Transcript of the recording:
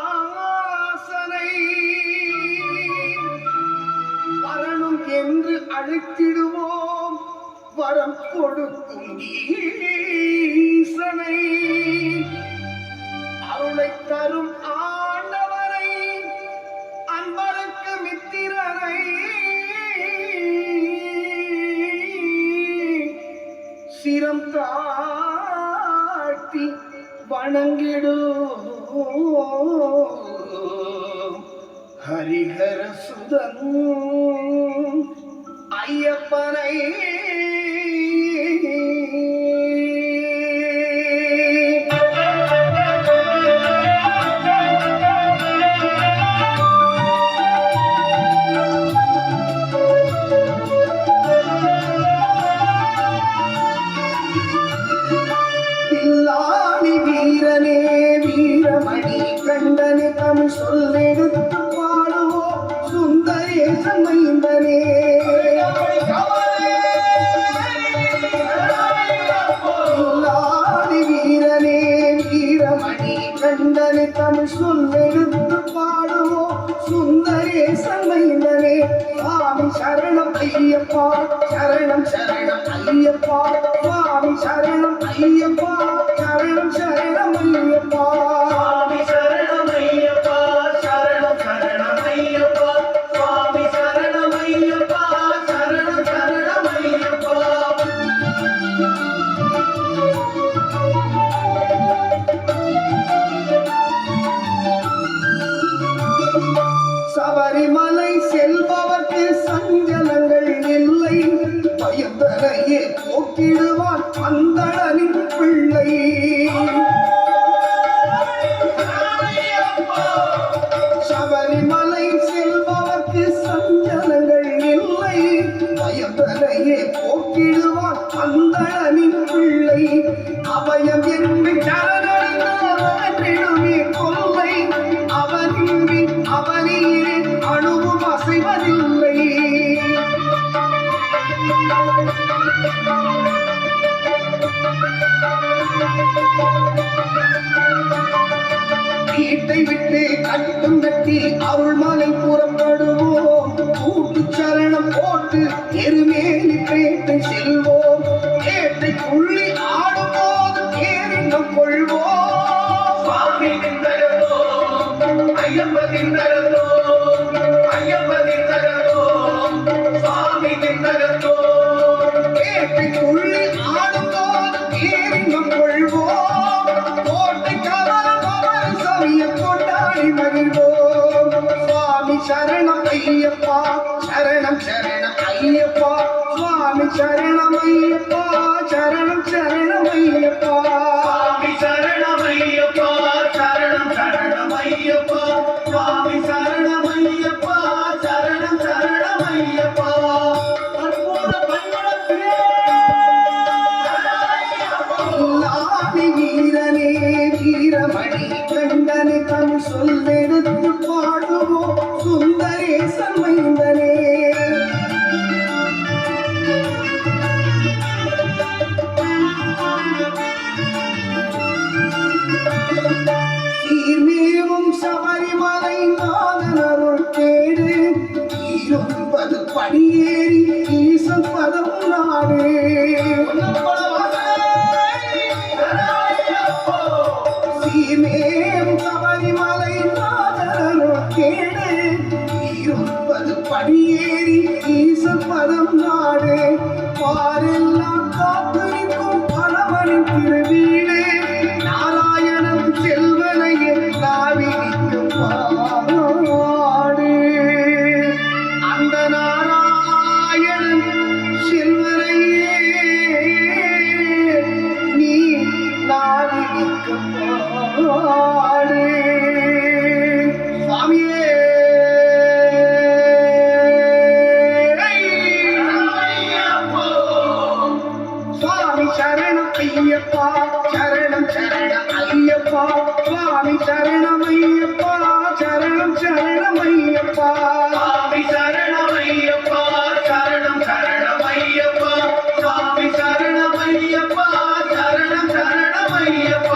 மலைவாசனை வரணும் என்று அழைத்திடுவோம் வரம் கொடுக்கும் ஈசனை அருளை தரும் ஆண்டவரை அன்பருக்கு மித்திரனை சிரம் தாட்டி வணங்கிடும் ஹரிஹர சுதன் ஐயப்பனை வீரனே வீரமணி கண்டனே தமிழ் சொல்லெடுத்து பாடுவோம் சுந்தரேசன் மைந்தனே வீரனே வீரமணி கண்டனே தமிழ் சொல்லெடுத்து பாடுவோம் சுந்தரேசன் மைந்தனே சுவாமி சரணம் ஐயப்பா சரணம் சரணம் ஐயப்பா சுவாமி சரணம் ஐயப்பா சரணம் சரணம் ஐயப்பா சுவாமி சரணம் ஐயப்பா சரணம் சரணம் ஐயப்பா சுவாமி சரணம் ஐயப்பா சரணம் சரணம் ஐயப்பா சபரிமலை செல்பவர்க்கு சஞ்சலங்கள் இல்லை பயந்தனையே போக்கிடுவான் அந்தணனின் பிள்ளை சபரிமலை செல்பவர்க்கு சஞ்சலங்கள் இல்லை பயந்தனையே போக்கிடுவான் அந்தணனின் பிள்ளை அபயம் என்று சரணடைந்தே கொல்லை அவனின்றி அவனியே அணுவும் அசைவதில்லை வீட்டை விட்டு கட்டும் கட்டி அருள்மலை புறப்படுவோம் கூட்டு சரணம் போட்டு எருமேலி பேட்டை செல்வோம் பேட்டை புள்ளி ஆடும் போது பேரினம் கொள்வோம் சுவாமி நின்றோ ஐயப்பதின் நகரோ ஐயப்பதின் நகரோ சுவாமி நின்றோ பேட்டை புள்ளி ஆடும் போது பேரினம் கொள்வோம் கோட்டை கொண்டாடி மகிழ்வோம் சுவாமி சரணம் ஐயப்பா சரணம் சரணம் ஐயப்பா சுவாமி சரணம் ஐயப்பா சரணம் சரணம் ஐயப்பா சுவாமி சரணம் ஐயப்பா சரணம் சரணம் ஐயப்பா சுவாமி சரணம் ஐயப்பா சரணம் சரணம் ஐயப்பா வீரனே வீரமணி கண்டனே தமிழ் சொல்லெடுத்து பாடுவோம் சுந்தரேசன் மைந்தனே சீர்மேவும் சபரிமலை நாதனருள் கேடு இருப்பது படியேறி ஈசன் பதம் நாடு சீர்மேவும் சபரிமலை நாதனருள் கேடு இருப்பது படியேறி ஈசன் பதம் நாடு பாரெல்லாம் காத்து நிற்கும் பலவனின் திருவி